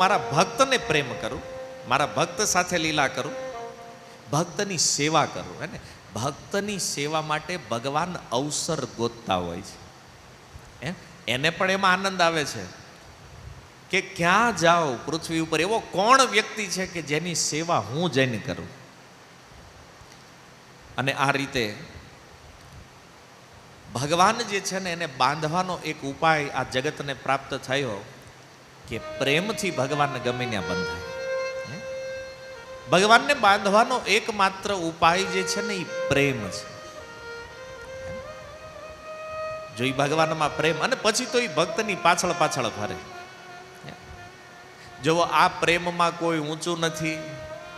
મારા ભક્તને પ્રેમ કરું, મારા ભક્ત સાથે લીલા કરું, ભક્તની સેવા કરું. હે ને, ભક્તની સેવા માટે ભગવાન અવસર ગોતતા હોય છે. એને પણ એમાં આનંદ આવે છે કે ક્યાં જાઓ પૃથ્વી ઉપર એવો કોણ વ્યક્તિ છે કે જેની સેવા હું જઈને કરું. અને આ રીતે ભગવાન જે છે ને એને બાંધવાનો એક ઉપાય આ જગતને પ્રાપ્ત થયો કે પ્રેમથી ભગવાન ગમે ત્યાં બંધાય. ભગવાનને બાંધવાનો એકમાત્ર ઉપાય જે છે ને એ પ્રેમ છે. જો એ ભગવાનમાં પ્રેમ, અને પછી તો એ ભક્તની પાછળ પાછળ ફરે. જો આ પ્રેમમાં કોઈ ઊંચું નથી,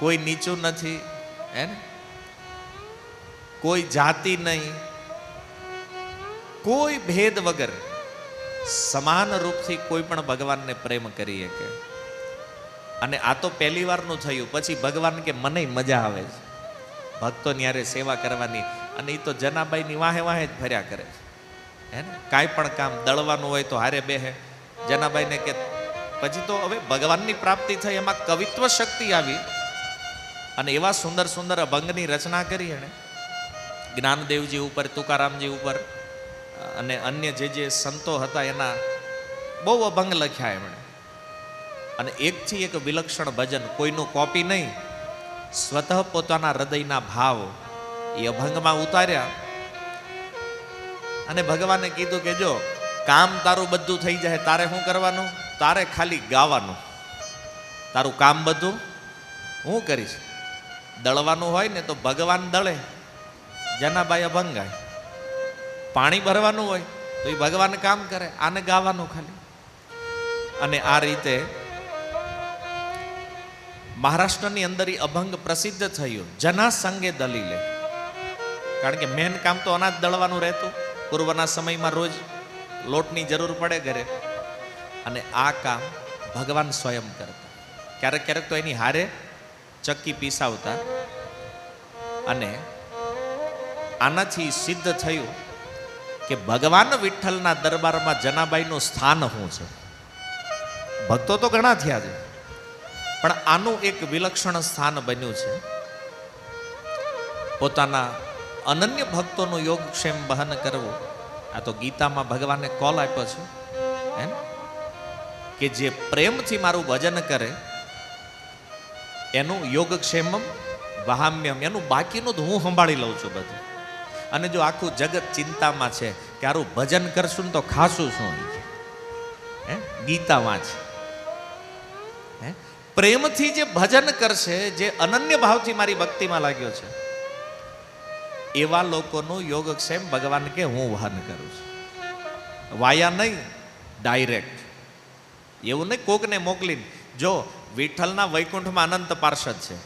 કોઈ નીચું નથી, હે ને, કોઈ જાતિ નહીં, કોઈ ભેદ વગર સમાન રૂપથી કોઈ પણ ભગવાનને પ્રેમ કરી શકે. અને આ તો પહેલી વારનું થયું. પછી ભગવાન કે મને મજા આવે છે ભક્તોની હારે સેવા કરવાની. અને એ તો જનાબાઈની વાહે વાહે જ ફર્યા કરે છે. હે ને, કાંઈ પણ કામ દળવાનું હોય તો હારે બેહે. જનાબાઈને કે પછી તો હવે ભગવાનની પ્રાપ્તિ થઈ, એમાં કવિત્વ શક્તિ આવી અને એવા સુંદર સુંદર અભંગની રચના કરી એણે જ્ઞાનદેવજી ઉપર, તુકારામજી ઉપર અને અન્ય જે સંતો હતા એના બહુ અભંગ લખ્યા એમણે. અને એકથી એક વિલક્ષણ ભજન, કોઈનું કોપી નહીં, સ્વતઃ પોતાના હૃદયના ભાવ એ અભંગમાં ઉતાર્યા. અને ભગવાને કીધું કે જો કામ તારું બધું થઈ જાય, તારે શું કરવાનું? તારે ખાલી ગાવાનું. તારું કામ બધું હું કરીશ. દળવાનું હોય ને તો ભગવાન દળે, જનાબાઈ અભંગ ગાય. પાણી ભરવાનું હોય તો એ ભગવાન કામ કરે, આને ગાવાનું ખાલી. અને આ રીતે મહારાષ્ટ્રની અંદર એ અભંગ પ્રસિદ્ધ થયું, જના સંગે દલીલે. કારણ કે મેન કામ તો અનાજ દળવાનું રહેતું. પૂર્વના સમયમાં રોજ લોટની જરૂર પડે ઘરે, અને આ કામ ભગવાન સ્વયં કરતા. ક્યારેક ક્યારેક તો એની હારે ચક્કી પીસાવતા. અને આનાથી સિદ્ધ થયું કે ભગવાન વિઠ્ઠલના દરબારમાં જનાબાઈનું સ્થાન શું છે. ભક્તો તો ઘણા થયા છે, પણ આનું એક વિલક્ષણ સ્થાન બન્યું છે. પોતાના અનન્ય ભક્તોનું યોગક્ષેમ વહન કરવું. આ તો ગીતામાં ભગવાને કોલ આપ્યો છે, હે ને, કે જે પ્રેમથી મારું ભજન કરે એનું યોગક્ષેમમ વહામ્યમ, એનું બાકીનું તો હું સંભાળી લઉં છું બધું. અને જો આખું જગત ચિંતામાં છે કે આરું ભજન કરશું ને તો ખાશું શું, હે, ગીતા વાંચ. હે, પ્રેમથી જે ભજન કરશે, જે અનન્ય ભાવથી મારી ભક્તિમાં લાગ્યો છે, એવા લોકોનું યોગક્ષેમ ભગવાન કે હું વહન કરું છું. વાયા નહીં, ડાયરેક્ટ. એવું નહીં કોકને મોકલીને. જો વિઠ્ઠલના વૈકુંઠમાં અનંત પાર્ષદ છે,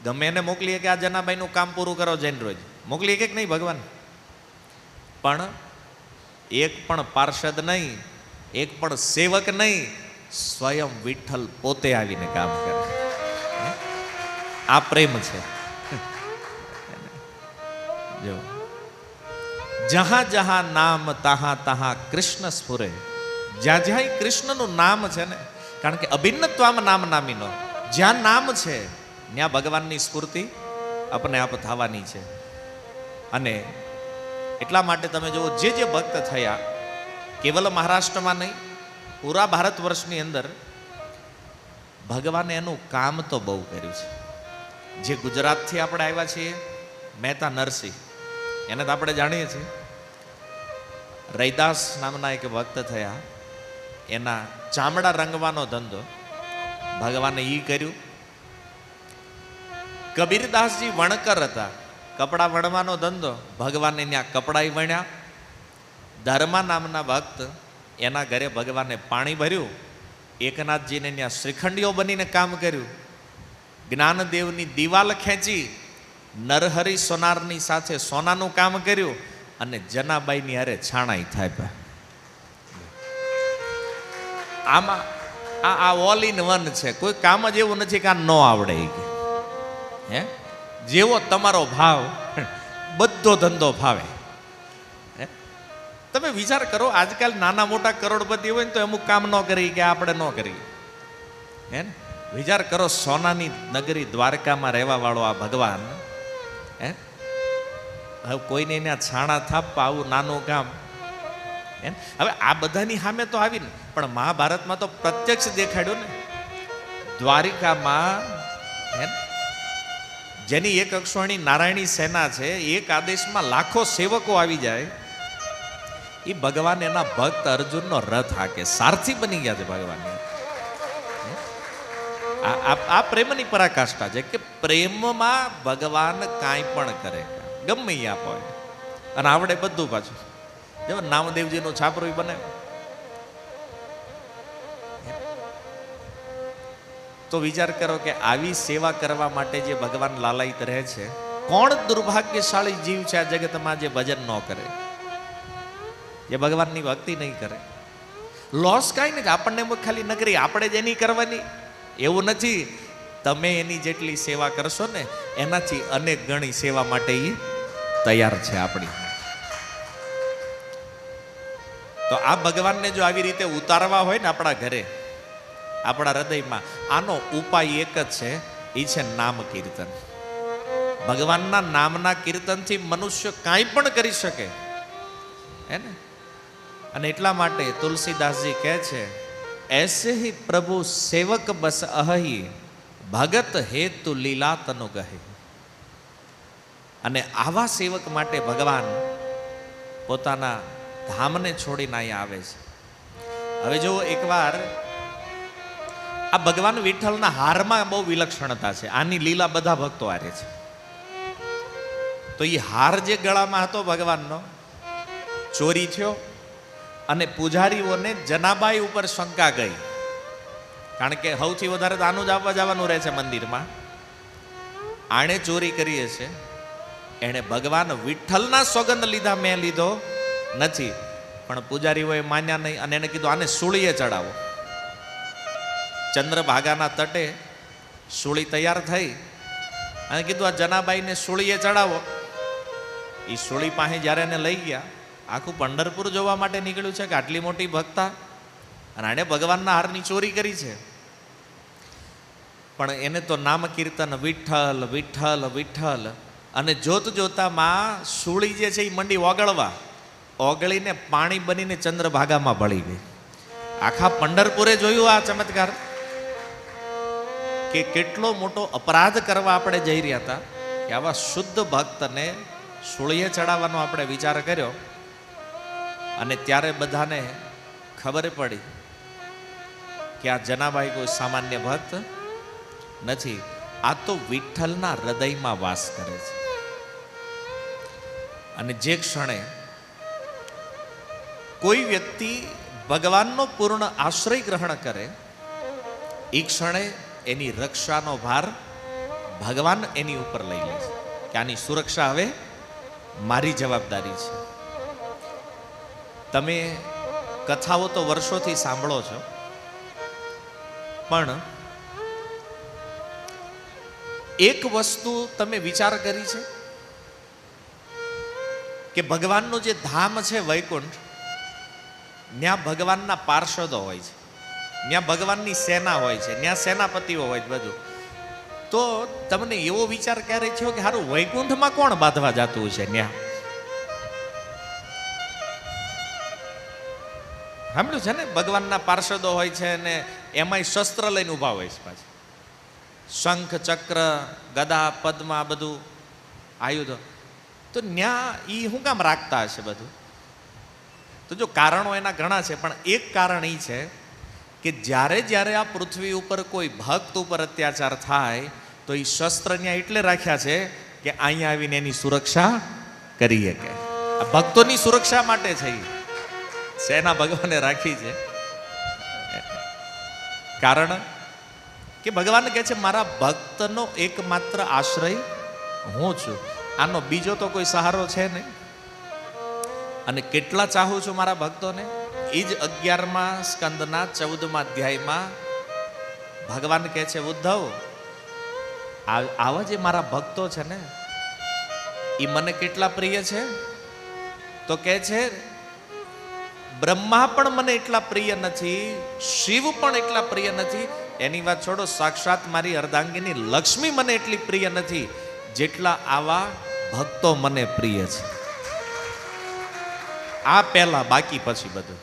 ગમે એને મોકલીએ કે આ જનાબાઈનું કામ પૂરું કરો જઈને રોજ, મોકલીએ કે નહીં ભગવાન? પણ એક પણ પાર્ષદ નહીં, એક પણ સેવક નહીં, સ્વયં વિઠ્ઠલ પોતે આવીને કામ કરે. આ પ્રેમ છે. જો જહાં જહાં નામ તહાં તહાં કૃષ્ણ સ્ફુરે. જ્યાં જ્યાં કૃષ્ણનું નામ છે ને, કારણ કે અભિન્નત્વમાં નામ નામીનો, જ્યાં નામ છે ત્યાં ભગવાનની સ્ફૂર્તિ આપણે આપ થવાની છે. અને એટલા માટે તમે જુઓ, જે ભક્ત થયા, કેવલ મહારાષ્ટ્રમાં નહીં, પૂરા ભારત વર્ષની અંદર ભગવાને એનું કામ તો બહુ કર્યું છે. જે ગુજરાતથી આપણે આવ્યા છીએ, મહેતા નરસિંહ, એને તો આપણે જાણીએ છીએ. રૈદાસ નામના એક ભક્ત થયા, એના ચામડા રંગવાનો ધંધો ભગવાને ઈ કર્યું. કબીરદાસજી વણકર હતા, કપડા વણવાનો ધંધો, ભગવાને ત્યાં કપડાય વણ્યા. ધર્મા નામના ભક્ત, એના ઘરે ભગવાને પાણી ભર્યું. એકનાથજીને ત્યાં શ્રીખંડીઓ બનીને કામ કર્યું. જ્ઞાનદેવની દિવાલ ખેંચી નરહરી સોનારની સાથે સોનાનું કામ કર્યું. અને જનાબાઈની હારે છાણાઈ થાય. આમાં આ ઓલ ઇન વન છે. કોઈ કામ જ એવું નથી કે આ ન આવડે. હે, જેવો તમારો ભાવ બધો ધંધો ફાવે. તમે વિચાર કરો, આજકાલ નાના મોટા કરોડપતિ હોય ને તો અમુક કામ ન કરી કે આપણે ન કરીએ. હે ને? વિચાર કરો, સોનાની નગરી દ્વારકામાં રહેવા વાળો આ ભગવાન, હે, હવે કોઈને ત્યાં છાણા થાપવા આવું નાનું ગામ, હે. હવે આ બધાની સામે તો આવીને, પણ મહાભારતમાં તો પ્રત્યક્ષ દેખાડ્યું ને. દ્વારિકામાં, હે, જેની એક અક્ષોણી નારાયણી સેના છે, એક આદેશમાં લાખો સેવકો આવી જાય, એ ભગવાન એના ભક્ત અર્જુનનો રથ હાકે, સારથી બની ગયા છે ભગવાન. આ પ્રેમની પરાકાષ્ઠા છે કે પ્રેમમાં ભગવાન કાંઈ પણ કરે, ગમે એ આપો, અને આવડે બધું પાછું. જો નામદેવજીનું છાપરું બને તો વિચાર કરો કે આવી સેવા કરવા માટે જે ભગવાન લાલાયિત રહે છે, કોણ દુર્ભાગ્યશાળી જીવ છે આ જગતમાં જે ભજન ન કરે, જે ભગવાનની ભક્તિ નહીં કરે? લોસ કાંઈ નથી, આપણને ખાલી નગરી આપણે જ એની કરવાની એવું નથી. તમે એની જેટલી સેવા કરશો ને એનાથી અનેક ગણી સેવા માટે એ તૈયાર છે આપણી. તો આ ભગવાનને જો આવી રીતે ઉતારવા હોય ને આપણા ઘરે, આપણા હૃદયમાં, આનો ઉપાય એક જ છે, એ છે નામ કીર્તન. ભગવાનના નામના કીર્તનથી મનુષ્ય કાંઈ પણ કરી શકે, હે ને? અને એટલા માટે તુલસીદાસજી કહે છે, ऐसे ही प्रभु सेवक बस अहि भगत हेतु लीला तनु गहे. અને આવા સેવક માટે ભગવાન પોતાના ધામને છોડીને અહીંયા આવે છે. હવે જો એકવાર આ ભગવાન વિઠ્ઠલના હારમાં બહુ વિલક્ષણતા છે, આની લીલા બધા ભક્તો હારે છે. તો એ હાર જે ગળામાં હતો ભગવાનનો, ચોરી થયો અને પૂજારીઓને જનાબાઈ ઉપર શંકા ગઈ, કારણ કે સૌથી વધારે તો આનું જ આપવા જવાનું રહે છે મંદિરમાં. આણે ચોરી કરી છે, એણે ભગવાન વિઠ્ઠલના સોગંદ લીધા, મેં લીધો નથી, પણ પૂજારીઓએ માન્યા નહીં અને એને કીધું આને સૂળીએ ચડાવો. ચંદ્રભાગાના તટે સૂળી તૈયાર થઈ અને કીધું આ જનાબાઈને સૂળીએ ચડાવો. એ સૂળી પાસે જ્યારે એને લઈ ગયા, આખું પંઢરપુર જોવા માટે નીકળ્યું છે કે આટલી મોટી ભક્તા, અને આણે ભગવાનના હારની ચોરી કરી છે. પણ એને તો નામ કીર્તન વિઠ્ઠલ વિઠ્ઠલ વિઠ્ઠલ, અને જોત જોતામાં સૂળી જે છે એ મંડી ઓગળવા, ઓગળીને પાણી બનીને ચંદ્રભાગામાં ભળી ગઈ. આખા પંઢરપુરે જોયું આ ચમત્કાર, કે કેટલો મોટો અપરાધ કરવા આપણે જઈ રહ્યા હતા, કે આવા શુદ્ધ ભક્તને સૂળીએ ચડાવવાનો આપણે વિચાર કર્યો. અને ત્યારે બધાને ખબર પડી કે આ જનાબાઈ કોઈ સામાન્ય ભક્ત નથી, આ તો વિઠ્ઠલના હૃદયમાં વાસ કરે છે. અને જે ક્ષણે કોઈ વ્યક્તિ ભગવાનનો પૂર્ણ આશ્રય ગ્રહણ કરે, એ ક્ષણે એની રક્ષાનો ભાર ભગવાન એની ઉપર લઈ લે છે, કે આની સુરક્ષા હવે મારી જવાબદારી છે. તમે કથાઓ તો વર્ષોથી સાંભળો છો, પણ એક વસ્તુ તમે વિચાર કરી છે કે ભગવાનનું જે ધામ છે વૈકુંઠ, ત્યાં ભગવાનના પાર્ષદો હોય છે, ત્યાં ભગવાનની સેના હોય છે, ત્યાં સેનાપતિઓ હોય છે બધું. તો તમને એવો વિચાર ક્યારે થયો કે હારું વૈકુંઠમાં કોણ બાંધવા જતું છે? ત્યાં સાંભળ્યું છે ને, ભગવાનના પાર્ષદો હોય છે ને એમાંય શસ્ત્ર લઈને ઊભા હોય છે, પાછા શંખ ચક્ર ગદા પદ્મ બધું આયુધો. તો ન્યા ઈ શું કામ રાખતા હશે બધું? તો જો કારણો એના ઘણા છે, પણ એક કારણ એ છે કે જ્યારે જ્યારે આ પૃથ્વી ઉપર કોઈ ભક્ત ઉપર અત્યાચાર થાય તો એ શસ્ત્ર ત્યાં એટલે રાખ્યા છે કે અહીંયા આવીને એની સુરક્ષા કરી શકે. આ ભક્તોની સુરક્ષા માટે છે, સેના ભગવાને રાખી છે. કારણ કે ભગવાન કહે છે મારા ભક્તનો એકમાત્ર આશ્રય હું છું, આનો બીજો તો કોઈ સહારો છે નહીં. અને કેટલા ચાહું છું મારા ભક્તોને, એ જ 11મા સ્કંદના 14મા અધ્યાયમાં ભગવાન કહે છે ઉદ્ધવ, આવા જે મારા ભક્તો છે ને એ મને કેટલા પ્રિય છે? તો કહે છે બ્રહ્મા પણ મને એટલા પ્રિય નથી, શિવ પણ એટલા પ્રિય નથી, એની વાત છોડો, સાક્ષાત મારી અર્ધાંગીની લક્ષ્મી મને એટલી પ્રિય નથી જેટલા આવા ભક્તો મને પ્રિય છે. આ પહેલા, બાકી પછી બધું.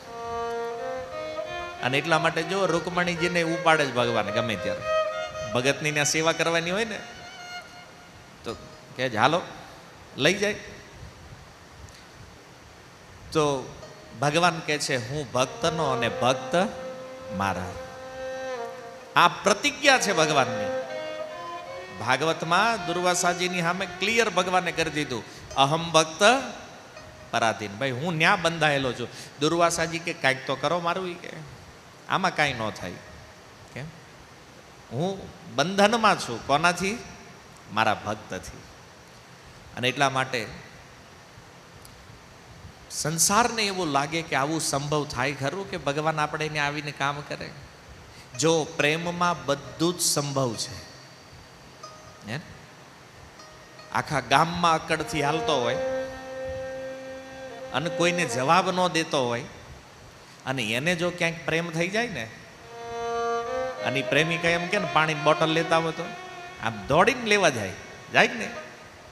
અને એટલા માટે જો રૂકમણીજીને ઉપાડે જ ભગવાન ગમે ત્યારે. ભગતની ત્યાં સેવા કરવાની હોય ને તો કે હાલો લઈ જાય. તો ભગવાન કહે છે હું ભક્તનો અને ભક્ત મારા. આ પ્રતિજ્ઞા છે ભગવાનની. ભાગવતમાં દુર્વાસાજીની સામે ક્લિયર ભગવાને કરી દીધું, અહમ ભક્ત પરાધીન. ભાઈ હું ન્યા બંધાયેલો છું. દુર્વાસાજી કે કાંઈક તો કરો મારું, કે આમાં કાંઈ ન થાય. કેમ? હું બંધનમાં છું. કોનાથી? મારા ભક્તથી. અને એટલા માટે સંસારને એવું લાગે કે આવું સંભવ થાય ખરું કે ભગવાન આપણે એને આવીને કામ કરે? જો પ્રેમમાં બધું જ સંભવ છે. આખા ગામમાં અકડથી હાલતો હોય અને કોઈને જવાબ ન દેતો હોય અને એને જો ક્યાંક પ્રેમ થઈ જાય ને, અને પ્રેમિકા એમ કે ને પાણીની બોટલ લેતા હોય તો આમ દોડીને લેવા જાય ને.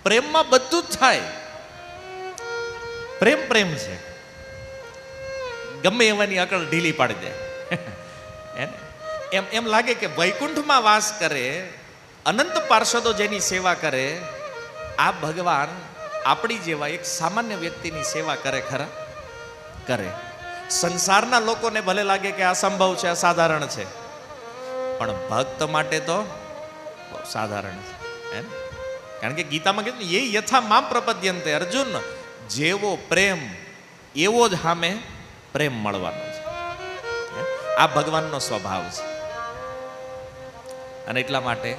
પ્રેમમાં બધું જ થાય. પ્રેમ પ્રેમ છે. ગમે એવાની અકળ ઢીલી પાડી દે. એમ એમ લાગે કે વૈકુંઠમાં વાસ કરે, અનંત પાર્ષદો જેની સેવા કરે, આ ભગવાન આપણી જેવા એક સામાન્ય વ્યક્તિની સેવા કરે ખરા? કરે. સંસારના લોકોને ભલે લાગે કે અસંભવ છે, અસાધારણ છે, પણ ભક્ત માટે તો સાધારણ છે. કારણ કે ગીતામાં કીધું એ યથા મામ પ્રપદ્યંતે. અર્જુન, જેવો પ્રેમ એવો જ સામે પ્રેમ મળવાનો છે. આ ભગવાનનો સ્વભાવ છે. અને એટલા માટે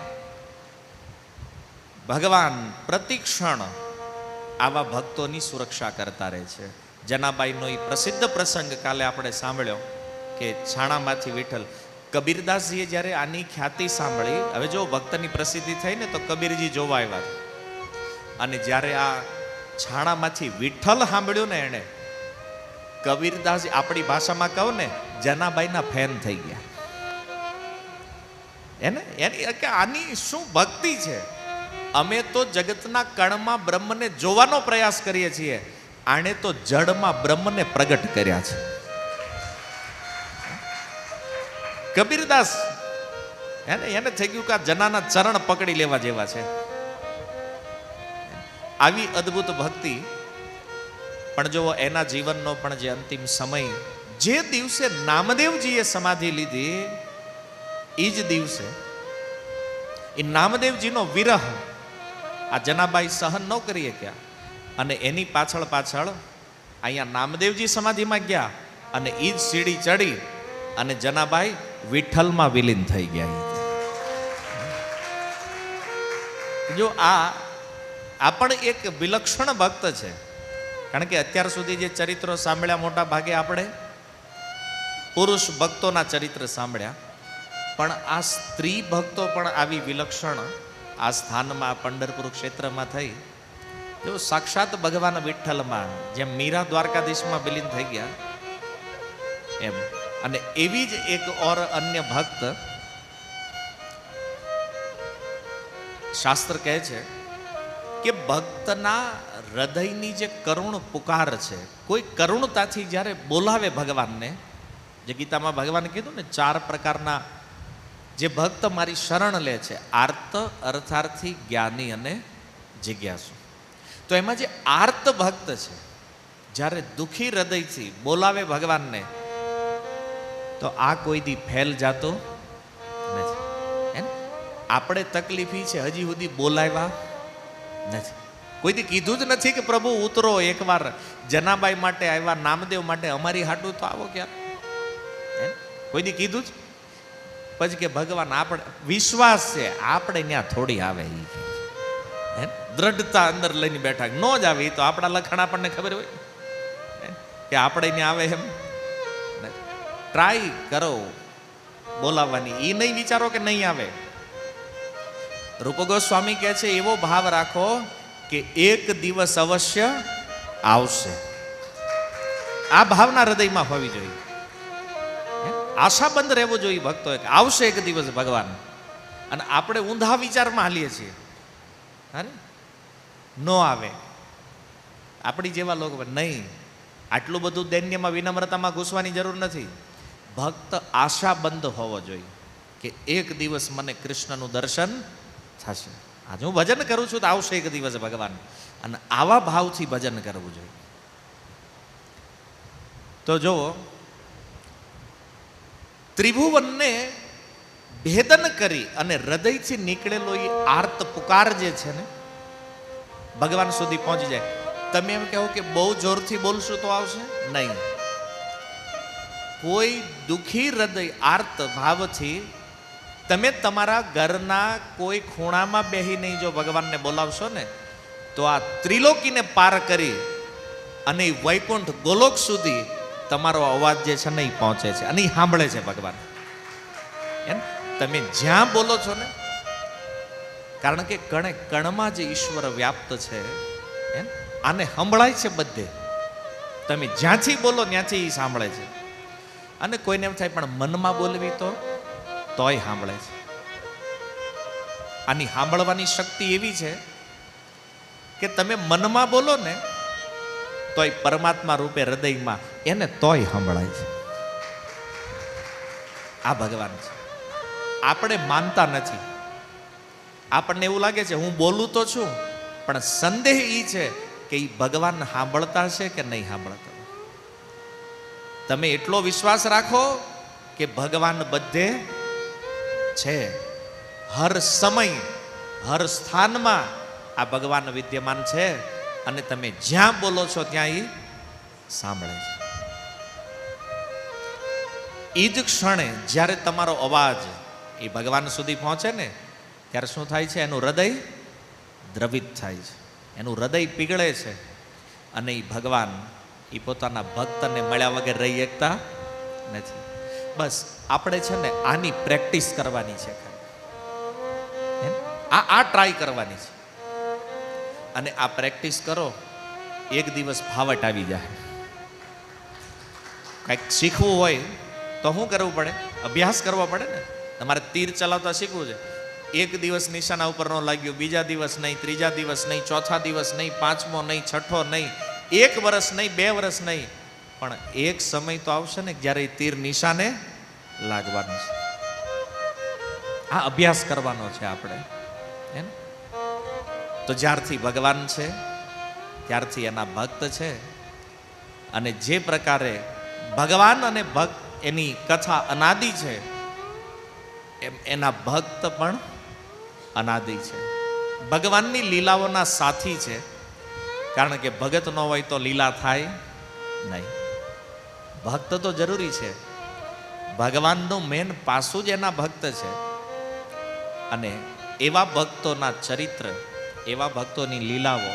ભગવાન પ્રતિક્ષણ આવા ભક્તોની સુરક્ષા કરતા રહે છે. જનાબાઈનો એ પ્રસિદ્ધ પ્રસંગ કાલે આપણે સાંભળ્યો કે છાણામાંથી વિઠ્ઠલ. કબીરદાસજીએ જ્યારે આની ખ્યાતિ સાંભળી, હવે જો ભક્તની પ્રસિદ્ધિ થઈ ને તો કબીરજી જોવા આવ્યા. અને જ્યારે આ છાણામાંથી વિઠ્ઠલ સાંભળ્યું ને એણે, કબીરદાસ આપણી ભાષામાં કહું ને જનાબાઈના ફેન થઈ ગયા. એની કે આની શું ભક્તિ છે! અમે તો જગતના કણમાં બ્રહ્મને જોવાનો પ્રયાસ કરીએ છીએ, આણે તો જડમાં બ્રહ્મને પ્રગટ કર્યા છે. કબીરદાસ એને થઈ ગયું કે આ જનાના ચરણ પકડી લેવા જેવા છે. આવી અદ્ભુત ભક્તિ. પણ જો એના જીવનનો પણ જે અંતિમ સમય, જે દિવસે નામદેવજીએ સમાધિ લીધી એ જ દિવસે એ નામદેવજીનો વિરહ આ જનાબાઈ સહન ન કરી શક્યા. અને એની પાછળ અહીંયા નામદેવજી સમાધિમાં ગયા અને એ જ સીડી ચડી અને જનાબાઈ વિઠ્ઠલમાં વિલીન થઈ ગયા. જો આ પણ એક વિલક્ષણ ભક્ત છે. કારણ કે અત્યાર સુધી જે ચરિત્રો સાંભળ્યા મોટા ભાગે આપણે પુરુષ ભક્તોના ચરિત્ર સાંભળ્યા, પણ આ સ્ત્રી ભક્તો પણ આવી વિલક્ષણ આ સ્થાનમાં પંઢરપુર ક્ષેત્રમાં થઈ. જો સાક્ષાત ભગવાન વિઠ્ઠલમાં જેમ મીરા દ્વારકાધીશમાં વિલીન થઈ ગયા એમ. અને એવી જ એક ઓર અન્ય ભક્ત, શાસ્ત્ર કહે છે કે ભક્તના હૃદયની જે કરુણ પુકાર છે, કોઈ કરુણતાથી જ્યારે બોલાવે ભગવાનને, જે ગીતામાં ભગવાને કીધું ને 4 પ્રકારના જે ભક્ત મારી શરણ લે છે, આર્ત, અર્થાર્થી, જ્ઞાની અને જિજ્ઞાસુ. તો એમાં જે આર્ત ભક્ત છે, જ્યારે દુખી હૃદયથી બોલાવે ભગવાનને, તો આ કોઈ દી ફેલ જાતો નથી. આપણે તકલીફી છે, હજી સુધી બોલાવ્યા નથી. કોઈ દી કીધું જ નથી કે પ્રભુ ઉતરો એકવાર જનાબાઈ માટે આવ્યા, નામદેવ માટે અમારી હાટું તો આવો ક્યાં? કોઈ દી કીધું જ? પછી કે ભગવાન આપણે વિશ્વાસ છે, આપણે ત્યાં થોડી આવે. દ્રઢતા અંદર લઈને બેઠા, ન જ આવે તો આપણા લખાણ આપણને ખબર હોય કે આપણે ત્યાં આવે. એમ ટ્રાય કરો બોલાવવાની, એ નહીં વિચારો કે નહીં આવે. રૂપ ગોસ્વામી કહે છે એવો ભાવ રાખો કે એક દિવસ અવશ્ય આવશે. આ ભાવના હૃદયમાં હોવી જોઈએ. આશાબંધ રહેવું જોઈએ ભક્તોએ કે આવશે એક દિવસ ભગવાન. અને આપણે ઊંધા વિચારમાં હાલીએ છીએ, અરે ન આવે. આપણી જેવા લોકો નહીં, આટલું બધું દૈન્યમાં વિનમ્રતામાં ઘૂસવાની જરૂર નથી. ભક્ત આશાબંધ હોવો જોઈએ કે એક દિવસ મને કૃષ્ણનું દર્શન થશે. આજે હું ભજન કરું છું તો આવશે એક દિવસ ભગવાન. અને આવા ભાવથી ભજન કરવું જોઈએ. તો જો ત્રિભુવનને ભેદન કરી અને હૃદયથી નીકળેલો એ આર્ત પુકાર જે છે ને ભગવાન સુધી પહોંચી જાય. તમે એમ કહો કે બહુ જોરથી બોલશું તો આવશે? નહીં. કોઈ દુખી હૃદય આર્ત ભાવથી તમે તમારા ઘરના કોઈ ખૂણામાં બેહી નહીં જો ભગવાનને બોલાવશો ને તો આ ત્રિલોકીને પાર કરી અને વૈકુંઠ ગોલોક સુધી તમારો અવાજ જે છે ને એ પહોંચે છે અને એ સાંભળે છે ભગવાન. એમ તમે જ્યાં બોલો છો ને, કારણ કે કણે કણમાં જે ઈશ્વર વ્યાપ્ત છે એમ આને સંભળાય છે બધે. તમે જ્યાંથી બોલો ત્યાંથી એ સાંભળે છે. અને કોઈને એમ થાય પણ મનમાં બોલવી તોય સાંભળે છે. આની સાંભળવાની શક્તિ એવી છે કે તમે મનમાં બોલો ને તોય પરમાત્મા રૂપે હૃદયમાં એને તોય સંભળાય છે. આ ભગવાન છે. આપણે માનતા નથી. આપણને એવું લાગે છે હું બોલું તો છું, પણ સંદેહ એ છે કે એ ભગવાન સાંભળતા છે કે નહીં સાંભળતા. તમે એટલો વિશ્વાસ રાખો કે ભગવાન બધે છે. હર સમય હર સ્થાનમાં આ ભગવાન વિદ્યમાન છે અને તમે જ્યાં બોલો છો ત્યાં એ સાંભળે છે. એ જ ક્ષણે જ્યારે તમારો અવાજ એ ભગવાન સુધી પહોંચે ને ત્યારે શું થાય છે? એનું હૃદય દ્રવિત થાય છે, એનું હૃદય પીગળે છે. અને એ ભગવાન એ પોતાના ભક્તને મળ્યા વગર રહી શકતા નથી. બસ આપણે છે ને આની પ્રેક્ટિસ કરવાની છે. આ ટ્રાય કરવાની છે. અને આ પ્રેક્ટિસ કરો, એક દિવસ ફાવટ આવી જાય. કંઈક શીખવું હોય તો શું કરવું પડે? અભ્યાસ કરવો પડે ને. તમારે તીર ચલાવતા શીખવું છે. એક દિવસ નિશાના ઉપર ન લાગ્યું, બીજા દિવસ નહીં, ત્રીજા દિવસ નહીં, ચોથા દિવસ નહીં, પાંચમો નહીં, છઠ્ઠો નહીં, 1 વર્ષ નહીં, 2 વર્ષ નહીં, પણ એક સમય તો આવશે ને જ્યારે એ તીર નિશાને લાગવાનું છે. આ અભ્યાસ કરવાનો છે આપણે. એમ તો જ્યારથી ભગવાન છે ત્યારથી એના ભક્ત છે. અને જે પ્રકારે ભગવાન અને ભક્ત એની કથા અનાદિ છે એમ એના ભક્ત પણ અનાદિ છે. ભગવાનની લીલાઓના સાથી છે. કારણ કે ભગત ન હોય તો લીલા થાય નહીં. ભક્ત તો જરૂરી છે. ભગવાનનું મેન પાસું જ એના ભક્ત છે. અને એવા ભક્તોના ચરિત્ર, એવા ભક્તોની લીલાઓ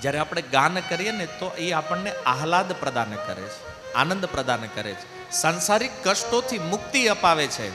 જ્યારે આપણે ગાન કરીએ ને તો એ આપણને આહલાદ પ્રદાન કરે છે, આનંદ પ્રદાન કરે છે, સાંસારિક કષ્ટોથી મુક્તિ અપાવે છે.